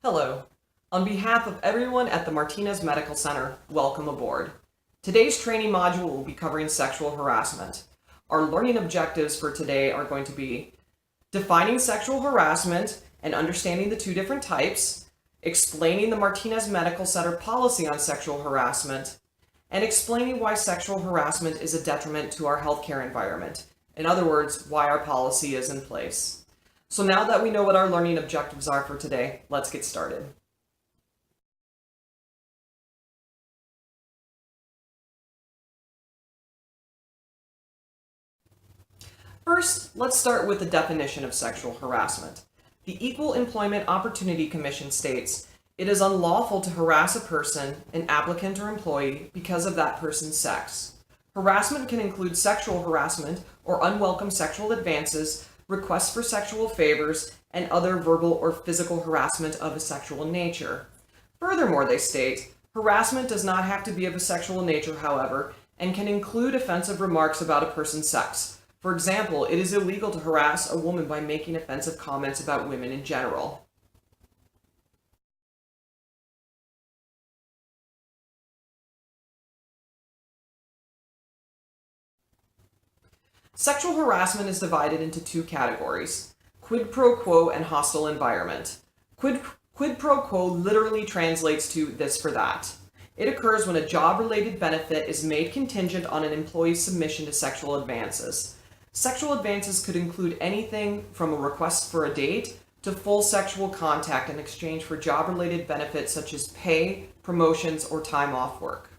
Hello. On behalf of everyone at the Martinez Medical Center, welcome aboard. Today's training module will be covering sexual harassment. Our learning objectives for today are going to be defining sexual harassment and understanding the two different types, explaining the Martinez Medical Center policy on sexual harassment, and explaining why sexual harassment is a detriment to our healthcare environment. In other words, why our policy is in place. So now that we know what our learning objectives are for today, let's get started. First, let's start with the definition of sexual harassment. The Equal Employment Opportunity Commission states, it is unlawful to harass a person, an applicant or employee, because of that person's sex. Harassment can include sexual harassment or unwelcome sexual advances, requests for sexual favors, and other verbal or physical harassment of a sexual nature. Furthermore, they state, harassment does not have to be of a sexual nature, however, and can include offensive remarks about a person's sex. For example, it is illegal to harass a woman by making offensive comments about women in general. Sexual harassment is divided into two categories, quid pro quo and hostile environment. Quid pro quo literally translates to this for that. It occurs when a job-related benefit is made contingent on an employee's submission to sexual advances. Sexual advances could include anything from a request for a date to full sexual contact in exchange for job-related benefits such as pay, promotions, or time off work.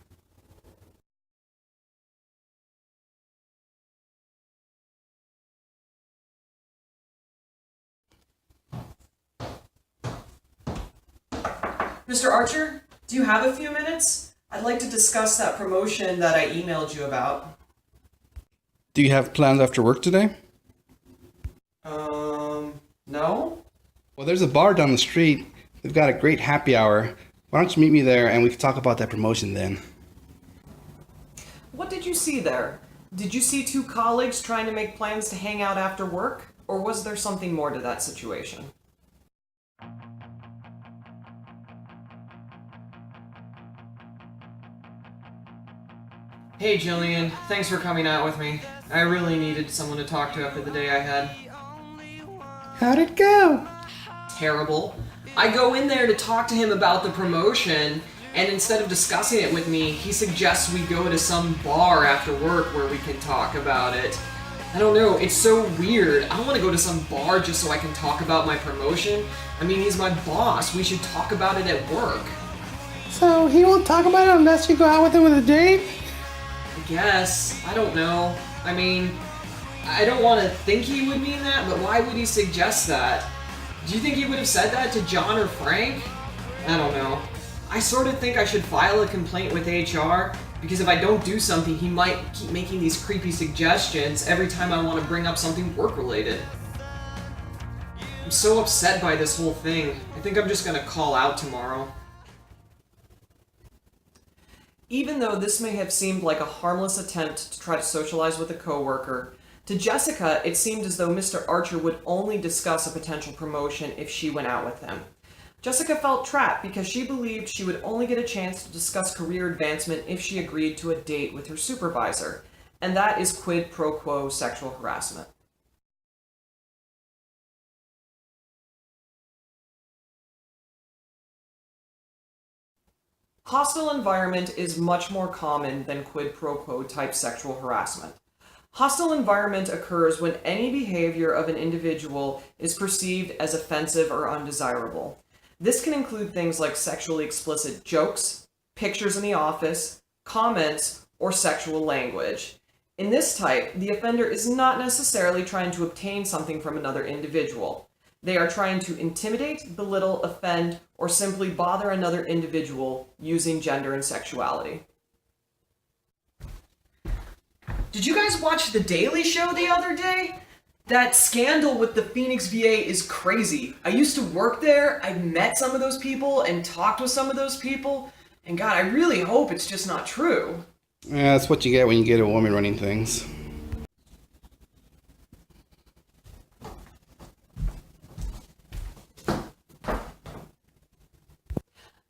Mr. Archer, do you have a few minutes? I'd like to discuss that promotion that I emailed you about. Do you have plans after work today? No? Well, there's a bar down the street. They've got a great happy hour. Why don't you meet me there and we can talk about that promotion then? What did you see there? Did you see two colleagues trying to make plans to hang out after work? Or was there something more to that situation? Hey Jillian, thanks for coming out with me. I really needed someone to talk to after the day I had. How'd it go? Terrible. I go in there to talk to him about the promotion, and instead of discussing it with me, he suggests we go to some bar after work where we can talk about it. I don't know, it's so weird. I don't want to go to some bar just so I can talk about my promotion. I mean, he's my boss. We should talk about it at work. So he won't talk about it unless you go out with him with a date? I guess. I don't know. I mean, I don't want to think he would mean that, but why would he suggest that? Do you think he would have said that to John or Frank? I don't know. I sort of think I should file a complaint with HR, because if I don't do something, he might keep making these creepy suggestions every time I want to bring up something work-related. I'm so upset by this whole thing. I think I'm just going to call out tomorrow. Even though this may have seemed like a harmless attempt to try to socialize with a coworker, to Jessica, it seemed as though Mr. Archer would only discuss a potential promotion if she went out with him. Jessica felt trapped because she believed she would only get a chance to discuss career advancement if she agreed to a date with her supervisor, and that is quid pro quo sexual harassment. Hostile environment is much more common than quid pro quo type sexual harassment. Hostile environment occurs when any behavior of an individual is perceived as offensive or undesirable. This can include things like sexually explicit jokes, pictures in the office, comments, or sexual language. In this type, the offender is not necessarily trying to obtain something from another individual. They are trying to intimidate, belittle, offend, or simply bother another individual using gender and sexuality. Did you guys watch The Daily Show the other day? That scandal with the Phoenix VA is crazy. I used to work there, I've met some of those people and talked with some of those people, and God, I really hope it's just not true. Yeah, that's what you get when you get a woman running things.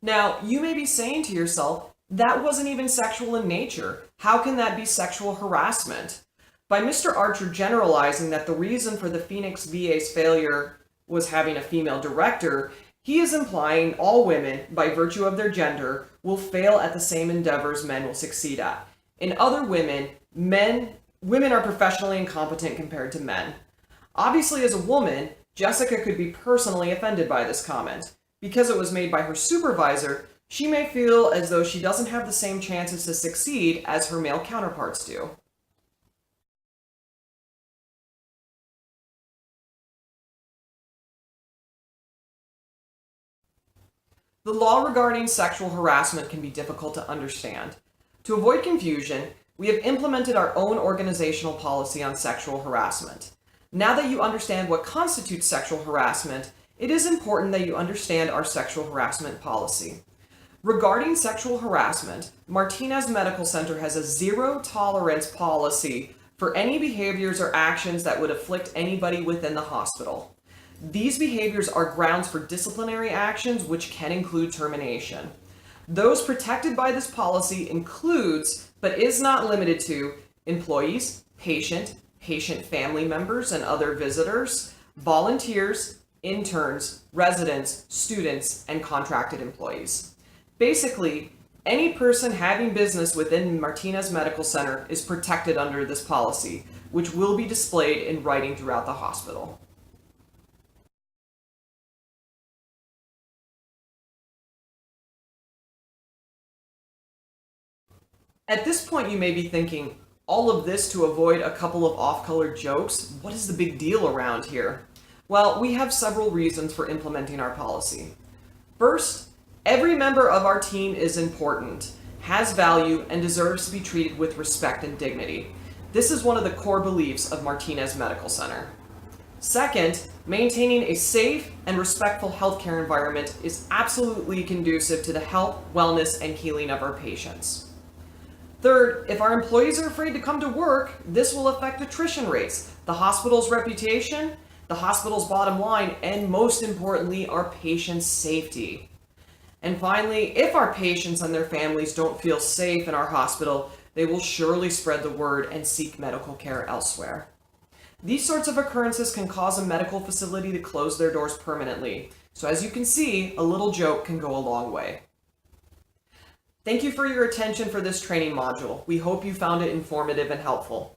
Now, you may be saying to yourself, that wasn't even sexual in nature. How can that be sexual harassment? By Mr. Archer generalizing that the reason for the Phoenix VA's failure was having a female director, he is implying all women, by virtue of their gender, will fail at the same endeavors men will succeed at. In other women are professionally incompetent compared to men. Obviously, as a woman, Jessica could be personally offended by this comment. Because it was made by her supervisor, she may feel as though she doesn't have the same chances to succeed as her male counterparts do. The law regarding sexual harassment can be difficult to understand. To avoid confusion, we have implemented our own organizational policy on sexual harassment. Now that you understand what constitutes sexual harassment, it is important that you understand our sexual harassment policy. Regarding sexual harassment, Martinez Medical Center has a zero tolerance policy for any behaviors or actions that would afflict anybody within the hospital. These behaviors are grounds for disciplinary actions, which can include termination. Those protected by this policy includes, but is not limited to, employees, patient family members and other visitors, volunteers, interns, residents, students, and contracted employees. Basically, any person having business within Martinez Medical Center is protected under this policy, which will be displayed in writing throughout the hospital. At this point, you may be thinking, all of this to avoid a couple of off-color jokes? What is the big deal around here? Well, we have several reasons for implementing our policy. First, every member of our team is important, has value, and deserves to be treated with respect and dignity. This is one of the core beliefs of Martinez Medical Center. Second, maintaining a safe and respectful healthcare environment is absolutely conducive to the health, wellness, and healing of our patients. Third, if our employees are afraid to come to work, this will affect attrition rates, the hospital's reputation, the hospital's bottom line, and most importantly, our patients' safety. And finally, if our patients and their families don't feel safe in our hospital, they will surely spread the word and seek medical care elsewhere. These sorts of occurrences can cause a medical facility to close their doors permanently. So as you can see, a little joke can go a long way. Thank you for your attention for this training module. We hope you found it informative and helpful.